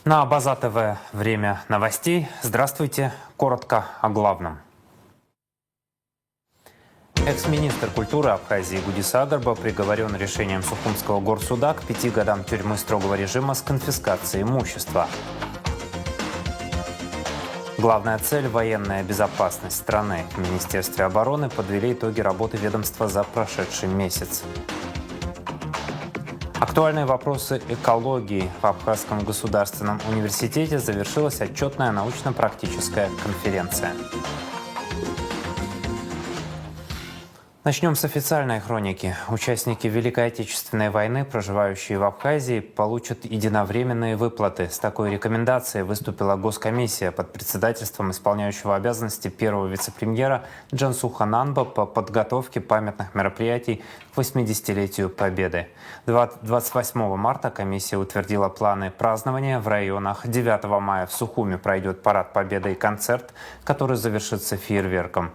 На База ТВ время новостей. Здравствуйте. Коротко о главном. Экс-министр культуры Абхазии Гудис Агарба приговорен решением Сухумского горсуда к 5 годам тюрьмы строгого режима с конфискацией имущества. Главная цель – военная безопасность страны. В Министерстве обороны подвели итоги работы ведомства за прошедший месяц. Актуальные вопросы экологии. В Абхазском государственном университете завершилась отчетная научно-практическая конференция. Начнем с официальной хроники. Участники Великой Отечественной войны, проживающие в Абхазии, получат единовременные выплаты. С такой рекомендацией выступила Госкомиссия под председательством исполняющего обязанности первого вице-премьера Джансуха Нанба по подготовке памятных мероприятий к 80-летию Победы. 28 марта комиссия утвердила планы празднования в районах. 9 мая в Сухуме пройдет парад Победы и концерт, который завершится фейерверком.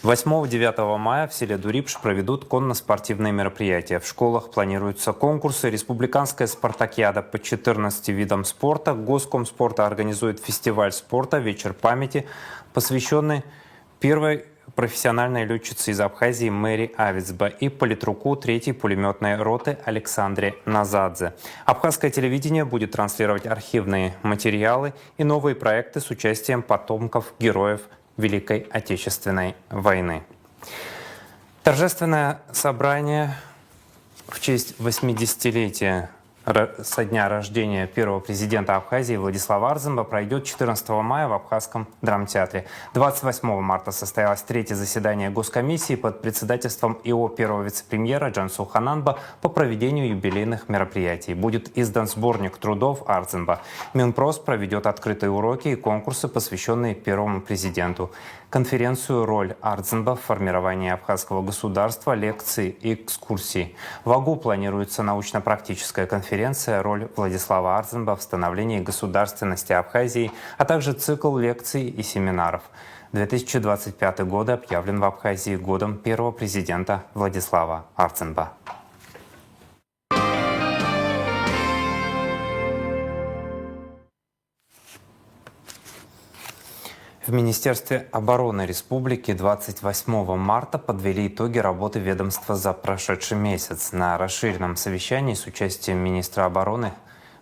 8-9 мая в селе Дурипш проведут конно-спортивные мероприятия. В школах планируются конкурсы. Республиканская спартакиада по 14 видам спорта. Госкомспорта организует фестиваль спорта «Вечер памяти», посвященный первой профессиональной летчице из Абхазии Мэри Авицба и политруку 3-й пулеметной роты Александре Назадзе. Абхазское телевидение будет транслировать архивные материалы и новые проекты с участием потомков героев Великой Отечественной войны. Торжественное собрание в честь 80-летия со дня рождения первого президента Абхазии Владислава Арземба пройдет 14 мая в Абхазском драмтеатре. 28 марта состоялось третье заседание Госкомиссии под председательством ИО первого вице-премьера Джансуха Нанба по проведению юбилейных мероприятий. Будет издан сборник трудов Арземба. Минпрос проведет открытые уроки и конкурсы, посвященные первому президенту. Конференцию «Роль Арземба в формировании абхазского государства», лекции и экскурсии. В АГУ планируется научно-практическая конференция «Роль Владислава Арземба в становлении государственности Абхазии», а также цикл лекций и семинаров. 2025 год объявлен в Абхазии годом первого президента Владислава Арземба. В Министерстве обороны Республики 28 марта подвели итоги работы ведомства за прошедший месяц. На расширенном совещании с участием министра обороны,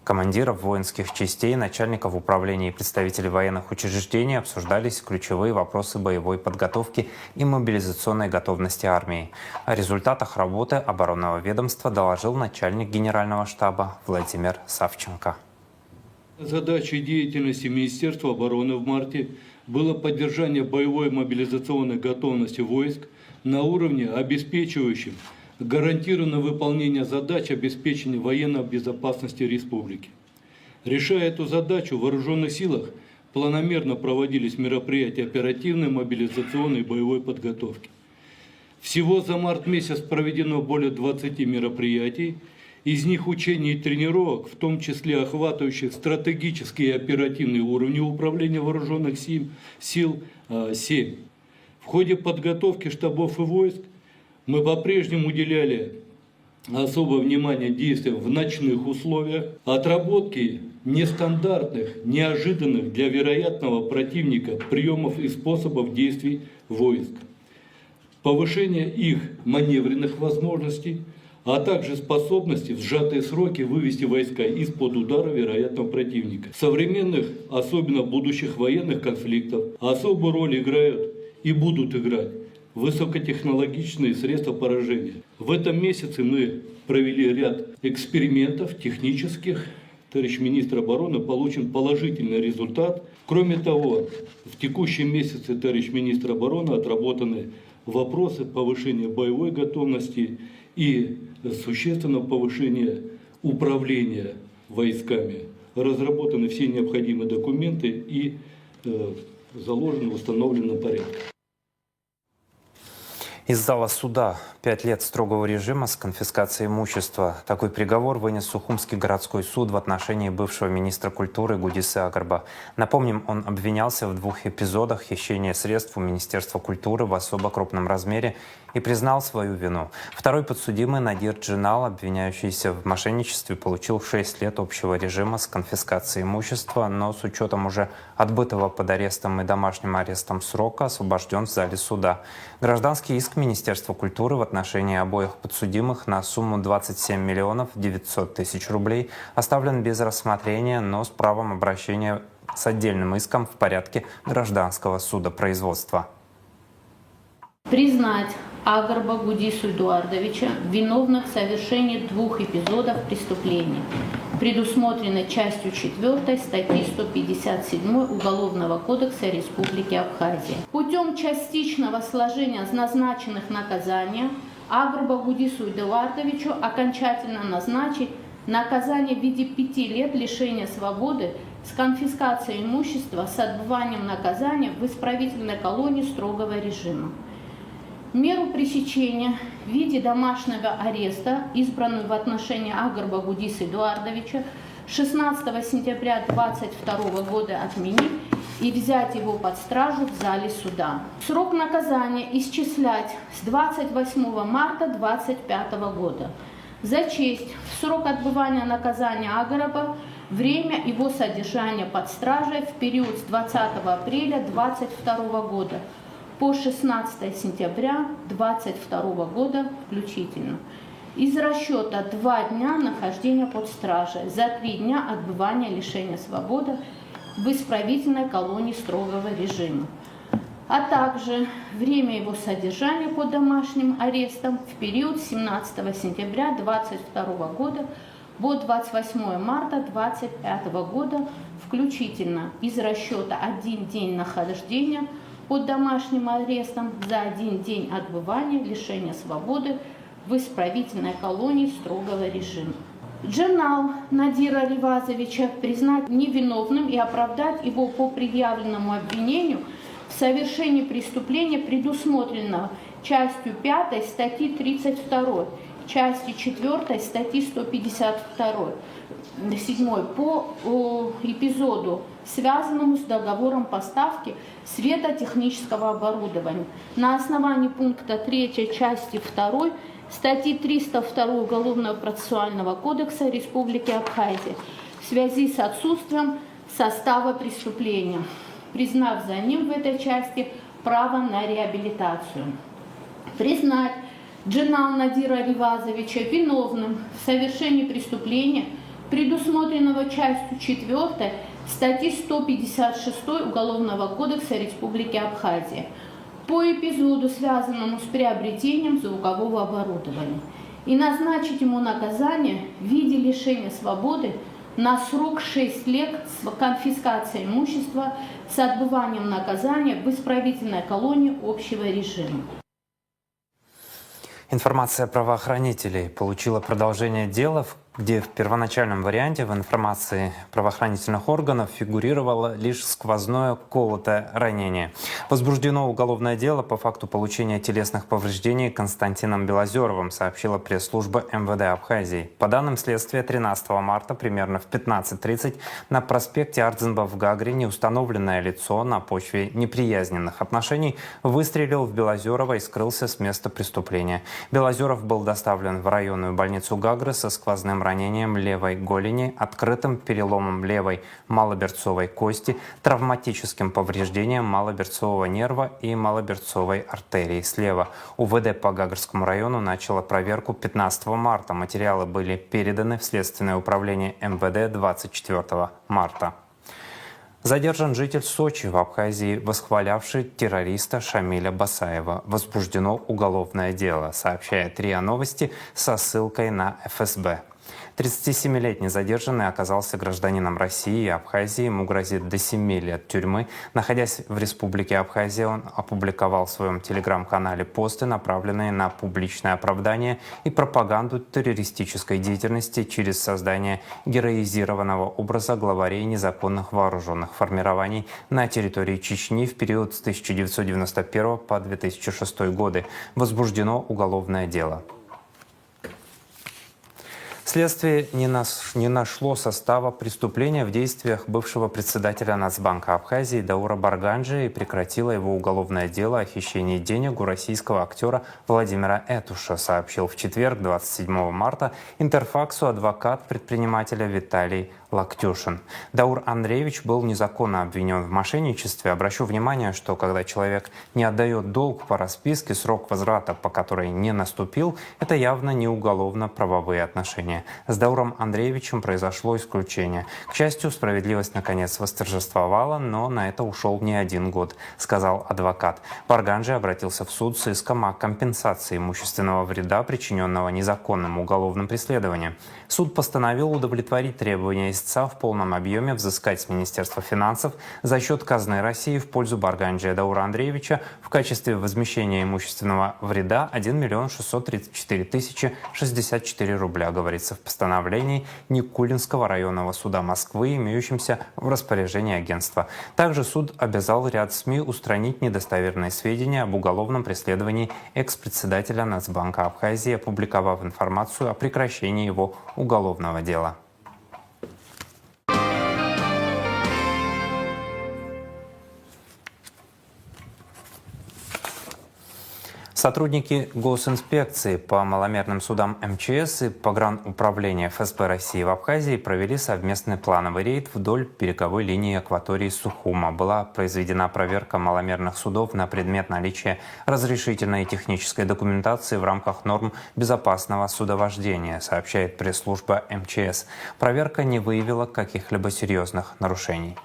командиров воинских частей, начальников управления и представителей военных учреждений обсуждались ключевые вопросы боевой подготовки и мобилизационной готовности армии. О результатах работы оборонного ведомства доложил начальник Генерального штаба Владимир Савченко. Задачей деятельности Министерства обороны в марте было поддержание боевой мобилизационной готовности войск на уровне, обеспечивающем гарантированное выполнение задач обеспечения военной безопасности республики. Решая эту задачу, в вооруженных силах планомерно проводились мероприятия оперативной, мобилизационной и боевой подготовки. Всего за март месяц проведено более 20 мероприятий, из них учений и тренировок, в том числе охватывающих стратегические и оперативные уровни управления вооруженных сил 7. В ходе подготовки штабов и войск мы по-прежнему уделяли особое внимание действиям в ночных условиях, отработке нестандартных, неожиданных для вероятного противника приемов и способов действий войск, повышение их маневренных возможностей, а также способности в сжатые сроки вывести войска из-под удара вероятного противника. В современных, особенно будущих военных конфликтов, особую роль играют и будут играть высокотехнологичные средства поражения. В этом месяце мы провели ряд экспериментов технических. Товарищ министр обороны, получен положительный результат. Кроме того, в текущем месяце, товарищ министр обороны, отработаны вопросы повышения боевой готовности и существенного повышения управления войсками. Разработаны все необходимые документы и заложены в установленном порядке. Из зала суда 5 лет строгого режима с конфискацией имущества. Такой приговор вынес Сухумский городской суд в отношении бывшего министра культуры Гудисы Агарба. Напомним, он обвинялся в 2 эпизодах хищения средств у Министерства культуры в особо крупном размере и признал свою вину. Второй подсудимый Надир Джинал, обвиняющийся в мошенничестве, получил 6 лет общего режима с конфискацией имущества, но с учетом уже отбытого под арестом и домашним арестом срока освобожден в зале суда. Гражданский иск Министерства культуры в отношении обоих подсудимых на сумму 27 миллионов 900 тысяч рублей оставлен без рассмотрения, но с правом обращения с отдельным иском в порядке гражданского судопроизводства. Признать Агарба Гудису Эдуардовича виновным в совершении 2 эпизодов преступления, предусмотренной частью 4 статьи 157 Уголовного кодекса Республики Абхазия. Путем частичного сложения назначенных наказаний Агарба Гудису Эдуардовичу окончательно назначить наказание в виде 5 лет лишения свободы с конфискацией имущества с отбыванием наказания в исправительной колонии строгого режима. Меру пресечения в виде домашнего ареста, избранную в отношении Агарба Гудисы Эдуардовича, 16 сентября 2022 года отменить и взять его под стражу в зале суда. Срок наказания исчислять с 28 марта 2025 года. Зачесть в срок отбывания наказания Агарба время его содержания под стражей в период с 20 апреля 2022 года по 16 сентября 2022 года включительно. Из расчета 2 дня нахождения под стражей за 3 дня отбывания лишения свободы в исправительной колонии строгого режима, а также время его содержания под домашним арестом в период с 17 сентября 2022 года по 28 марта 2025 года включительно из расчета 1 день нахождения под домашним арестом за 1 день отбывания лишения свободы в исправительной колонии строгого режима. Джинал Надира Ривазовича признать невиновным и оправдать его по предъявленному обвинению в совершении преступления, предусмотренного частью 5 статьи 32, частью 4 статьи 152, 7 по эпизоду, связанному с договором поставки светотехнического оборудования на основании пункта 3 части 2 статьи 302 Уголовного процессуального кодекса Республики Абхазия в связи с отсутствием состава преступления, признав за ним в этой части право на реабилитацию. Признать Джинал Надира Ривазовича виновным в совершении преступления, предусмотренного частью 4 статьи 156 Уголовного кодекса Республики Абхазия по эпизоду, связанному с приобретением звукового оборудования, и назначить ему наказание в виде лишения свободы на срок 6 лет с конфискацией имущества с отбыванием наказания в исправительной колонии общего режима. Информация правоохранителей получила продолжение дела, где в первоначальном варианте в информации правоохранительных органов фигурировало лишь сквозное колотое ранение. Возбуждено уголовное дело по факту получения телесных повреждений Константином Белозеровым, сообщила пресс-служба МВД Абхазии. По данным следствия, 13 марта примерно в 15:30 на проспекте Ардзинба в Гагре неустановленное лицо на почве неприязненных отношений выстрелил в Белозерова и скрылся с места преступления. Белозеров был доставлен в районную больницу Гагры со сквозным ранением левой голени, открытым переломом левой малоберцовой кости, травматическим повреждением малоберцового нерва и малоберцовой артерии слева. УВД по Гагрскому району начало проверку 15 марта. Материалы были переданы в Следственное управление МВД 24 марта. Задержан житель Сочи в Абхазии, восхвалявший террориста Шамиля Басаева. Возбуждено уголовное дело, сообщает РИА Новости со ссылкой на ФСБ. 37-летний задержанный оказался гражданином России и Абхазии. Ему грозит до 7 лет тюрьмы. Находясь в Республике Абхазия, он опубликовал в своем телеграм-канале посты, направленные на публичное оправдание и пропаганду террористической деятельности через создание героизированного образа главарей незаконных вооруженных формирований на территории Чечни в период с 1991 по 2006 годы. Возбуждено уголовное дело. Следствие не нашло состава преступления в действиях бывшего председателя Нацбанка Абхазии Даура Барганджи и прекратило его уголовное дело о хищении денег у российского актера Владимира Этуша, сообщил в четверг, 27 марта, Интерфаксу адвокат предпринимателя Виталий Локтюшин. Даур Андреевич был незаконно обвинен в мошенничестве. Обращу внимание, что когда человек не отдает долг по расписке, срок возврата по которой не наступил, это явно не уголовно-правовые отношения. С Дауром Андреевичем произошло исключение. К счастью, справедливость наконец восторжествовала, но на это ушел не один год, сказал адвокат. Барганджи обратился в суд с иском о компенсации имущественного вреда, причиненного незаконным уголовным преследованием. Суд постановил удовлетворить требования истца в полном объеме взыскать с Министерства финансов за счет казны России в пользу Барганджи Даура Андреевича в качестве возмещения имущественного вреда 1 миллион 634 тысячи 64 рубля, говорится в постановлении Никулинского районного суда Москвы, имеющемся в распоряжении агентства. Также суд обязал ряд СМИ устранить недостоверные сведения об уголовном преследовании экс-председателя Нацбанка Абхазии, опубликовав информацию о прекращении его уголовного дела. Сотрудники госинспекции по маломерным судам МЧС и погрануправления ФСБ России в Абхазии провели совместный плановый рейд вдоль береговой линии акватории Сухума. Была произведена проверка маломерных судов на предмет наличия разрешительной и технической документации в рамках норм безопасного судовождения, сообщает пресс-служба МЧС. Проверка не выявила каких-либо серьезных нарушений.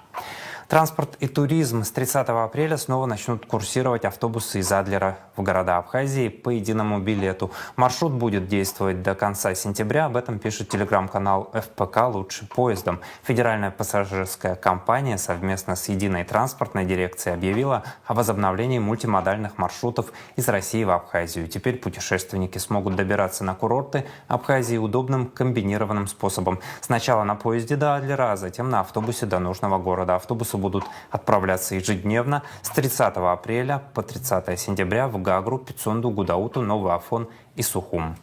Транспорт и туризм. С 30 апреля снова начнут курсировать автобусы из Адлера в города Абхазии по единому билету. Маршрут будет действовать до конца сентября. Об этом пишет телеграм-канал ФПК «Лучше поездом». Федеральная пассажирская компания совместно с Единой транспортной дирекцией объявила о возобновлении мультимодальных маршрутов из России в Абхазию. Теперь путешественники смогут добираться на курорты Абхазии удобным комбинированным способом. Сначала на поезде до Адлера, а затем на автобусе до нужного города. Автобусы будут отправляться ежедневно с 30 апреля по 30 сентября в Гагру, Пицунду, Гудауту, Новый Афон и Сухум.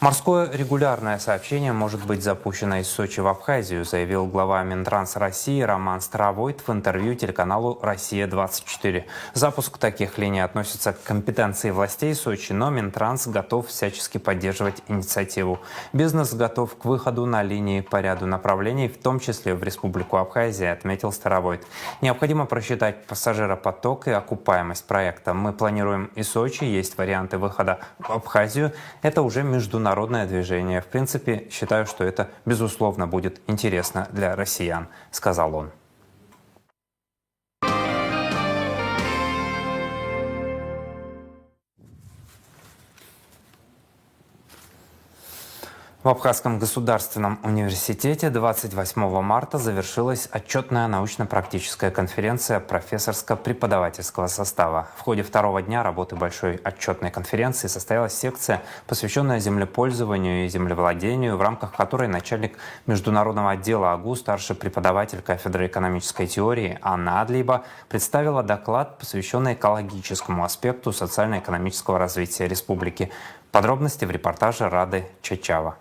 Морское регулярное сообщение может быть запущено из Сочи в Абхазию, заявил глава Минтранс России Роман Старовойт в интервью телеканалу «Россия-24». Запуск таких линий относится к компетенции властей Сочи, но Минтранс готов всячески поддерживать инициативу. Бизнес готов к выходу на линии по ряду направлений, в том числе в Республику Абхазия, отметил Старовойт. Необходимо просчитать пассажиропоток и окупаемость проекта. Мы планируем и Сочи, есть варианты выхода в Абхазию. Это уже международное движение. В принципе, считаю, что это, безусловно, будет интересно для россиян, сказал он. В Абхазском государственном университете 28 марта завершилась отчетная научно-практическая конференция профессорско-преподавательского состава. В ходе второго дня работы большой отчетной конференции состоялась секция, посвященная землепользованию и землевладению, в рамках которой начальник международного отдела АГУ, старший преподаватель кафедры экономической теории Анна Адлиба представила доклад, посвященный экологическому аспекту социально-экономического развития республики. Подробности в репортаже Рады Чачава.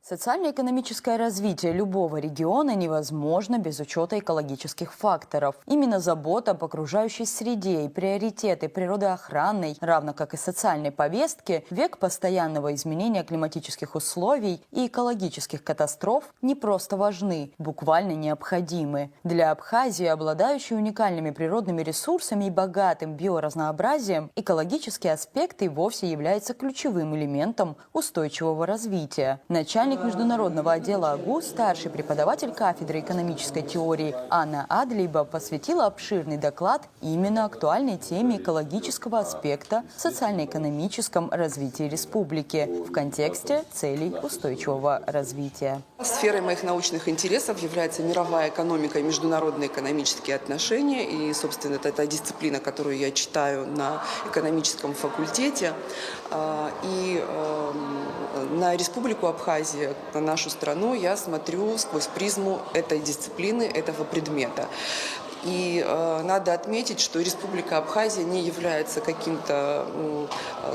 Социально-экономическое развитие любого региона невозможно без учета экологических факторов. Именно забота об окружающей среде и приоритеты природоохранной, равно как и социальной повестки, век постоянного изменения климатических условий и экологических катастроф не просто важны, буквально необходимы. Для Абхазии, обладающей уникальными природными ресурсами и богатым биоразнообразием, экологические аспекты вовсе являются ключевым элементом устойчивого развития. Начальник начальник международного отдела АГУ, старший преподаватель кафедры экономической теории Анна Адлиба посвятила обширный доклад именно актуальной теме экологического аспекта в социально-экономическом развитии республики в контексте целей устойчивого развития. Сферой моих научных интересов является мировая экономика и международные экономические отношения. И, собственно, это та дисциплина, которую я читаю на экономическом факультете. И на Республику Абхазия, на нашу страну, я смотрю сквозь призму этой дисциплины, этого предмета. И надо отметить, что Республика Абхазия не является каким-то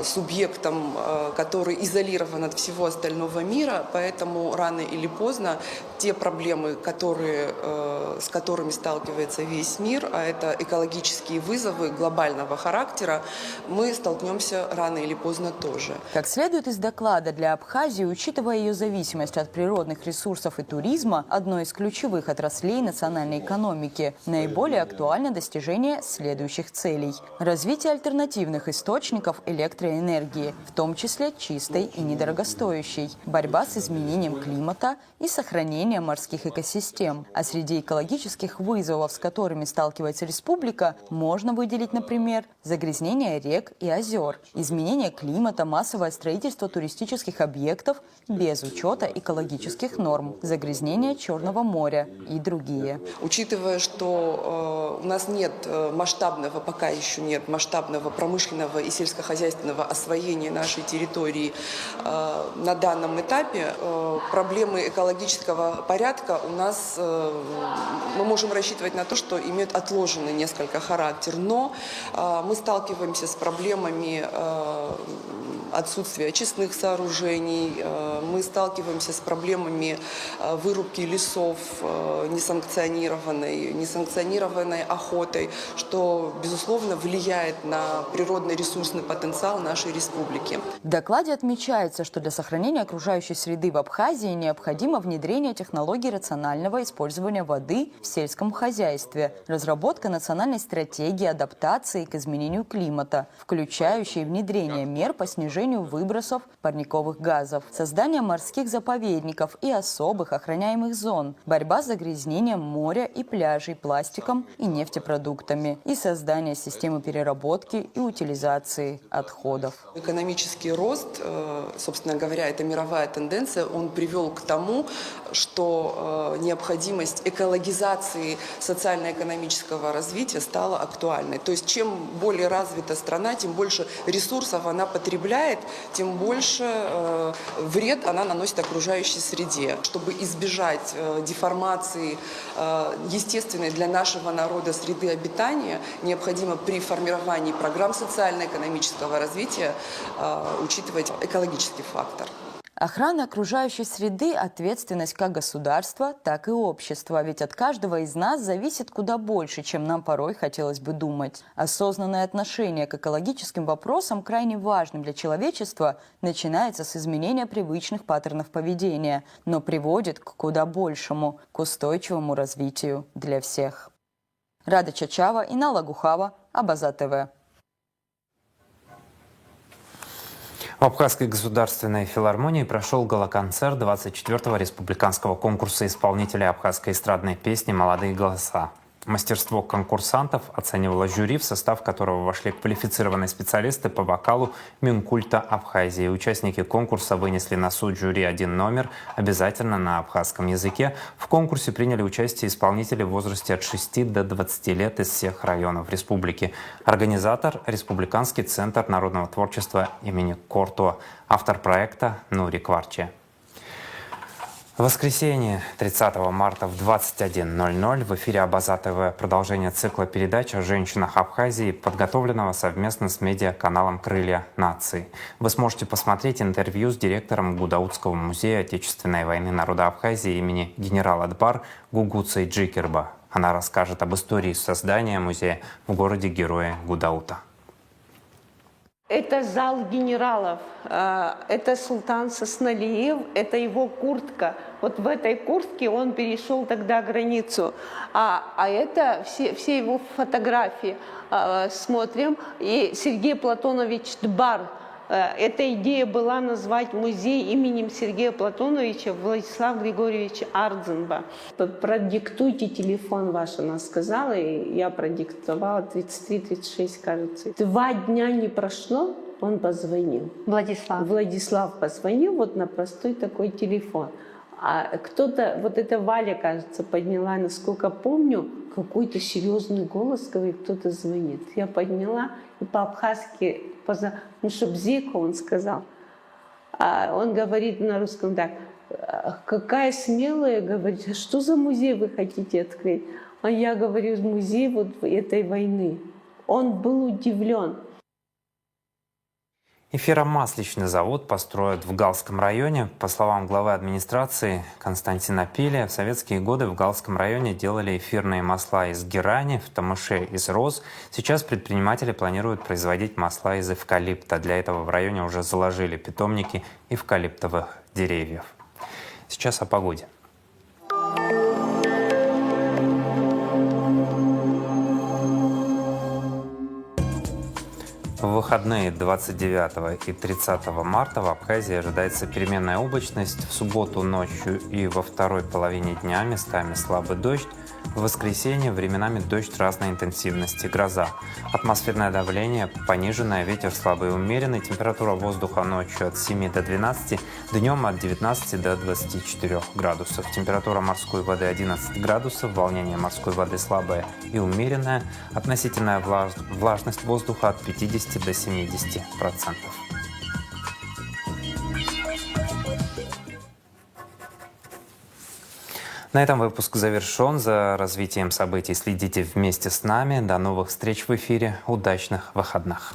субъектом, который изолирован от всего остального мира, поэтому рано или поздно те проблемы, с которыми сталкивается весь мир, а это экологические вызовы глобального характера, мы столкнемся рано или поздно тоже. Как следует из доклада, для Абхазии, учитывая ее зависимость от природных ресурсов и туризма, одной из ключевых отраслей национальной экономики, наиболее актуально достижение следующих целей. Развитие альтернативных источников электроэнергии, в том числе чистой и недорогостоящей, борьба с изменением климата и сохранение морских экосистем. А среди экологических вызовов, с которыми сталкивается республика, можно выделить, например, загрязнение рек и озер, изменение климата, массовое строительство туристических объектов без учета экологических норм, загрязнение Черного моря и другие. Учитывая, что у нас пока еще нет масштабного промышленного и сельскохозяйственного освоения нашей территории на данном этапе, проблемы экологического порядка у нас, мы можем рассчитывать на то, что имеют отложенный несколько характер, но мы сталкиваемся с проблемами отсутствия очистных сооружений, мы сталкиваемся с проблемами вырубки лесов несанкционированной охотой, что, безусловно, влияет на природный ресурсный потенциал нашей республики. В докладе отмечается, что для сохранения окружающей среды в Абхазии необходимо внедрение технологий рационального использования воды в сельском хозяйстве, разработка национальной стратегии адаптации к изменению климата, включающей внедрение мер по снижению выбросов парниковых газов, создание морских заповедников и особых охраняемых зон, борьба с загрязнением моря и пляжей пластиком и нефтепродуктами и создание системы переработки и утилизации отходов. Экономический рост, собственно говоря, это мировая тенденция, он привел к тому, что необходимость экологизации социально-экономического развития стала актуальной. То есть чем более развита страна, тем больше ресурсов она потребляет, тем больше вред она наносит окружающей среде. Чтобы избежать деформации естественной для нашего народа среды обитания, необходимо при формировании программ социально-экономического развития учитывать экологический фактор. Охрана окружающей среды – ответственность как государства, так и общества. Ведь от каждого из нас зависит куда больше, чем нам порой хотелось бы думать. Осознанное отношение к экологическим вопросам, крайне важным для человечества, начинается с изменения привычных паттернов поведения, но приводит к куда большему, к устойчивому развитию для всех. Рада Чачава, Инала Гухава, Абаза ТВ. В Абхазской государственной филармонии прошел гала-концерт 24-го республиканского конкурса исполнителей абхазской эстрадной песни «Молодые голоса». Мастерство конкурсантов оценивало жюри, в состав которого вошли квалифицированные специалисты по вокалу Минкульта Абхазии. Участники конкурса вынесли на суд жюри один номер, обязательно на абхазском языке. В конкурсе приняли участие исполнители в возрасте от 6 до 20 лет из всех районов республики. Организатор – Республиканский центр народного творчества имени Кортуа. Автор проекта – Нури Кварчи. В воскресенье, 30 марта в 21:00 в эфире Абаза ТВ продолжение цикла передач о женщинах Абхазии, подготовленного совместно с медиаканалом «Крылья нации». Вы сможете посмотреть интервью с директором Гудаутского музея Отечественной войны народа Абхазии имени генерала Дбар Гугуцей Джикерба. Она расскажет об истории создания музея в городе-герое Гудаута. Это зал генералов, это Султан Сосналиев, это его куртка. Вот в этой куртке он перешел тогда границу. А это все его фотографии. Смотрим. И Сергей Платонович Дбар, Эта идея была назвать музей именем Сергея Платоновича Владислава Григорьевича Ардзенба. Продиктуйте телефон ваш, она сказала, и я продиктовала 33-36, кажется. 2 дня не прошло, он позвонил. Владислав позвонил вот на простой такой телефон. А кто-то, вот эта Валя, кажется, подняла, насколько помню, какой-то серьезный голос, говорит, кто-то звонит. Я подняла и по-абхазски, ну, чтоб Зека, он сказал. А он говорит на русском так: какая смелая, говорит, а что за музей вы хотите открыть? А я говорю, музей вот этой войны. Он был удивлен. Эфиромасличный завод построят в Галском районе. По словам главы администрации Константина Пиля, в советские годы в Галском районе делали эфирные масла из герани, в Тамыше из роз. Сейчас предприниматели планируют производить масла из эвкалипта. Для этого в районе уже заложили питомники эвкалиптовых деревьев. Сейчас о погоде. В выходные 29 и 30 марта в Абхазии ожидается переменная облачность. В субботу ночью и во второй половине дня местами слабый дождь. В воскресенье временами дождь разной интенсивности, гроза. Атмосферное давление пониженное, ветер слабый и умеренный. Температура воздуха ночью от 7 до 12, днем от 19 до 24 градусов. Температура морской воды 11 градусов, волнение морской воды слабое и умеренное. Относительная влажность воздуха от 50 до 70%. На этом выпуск завершен. За развитием событий следите вместе с нами. До новых встреч в эфире. Удачных выходных.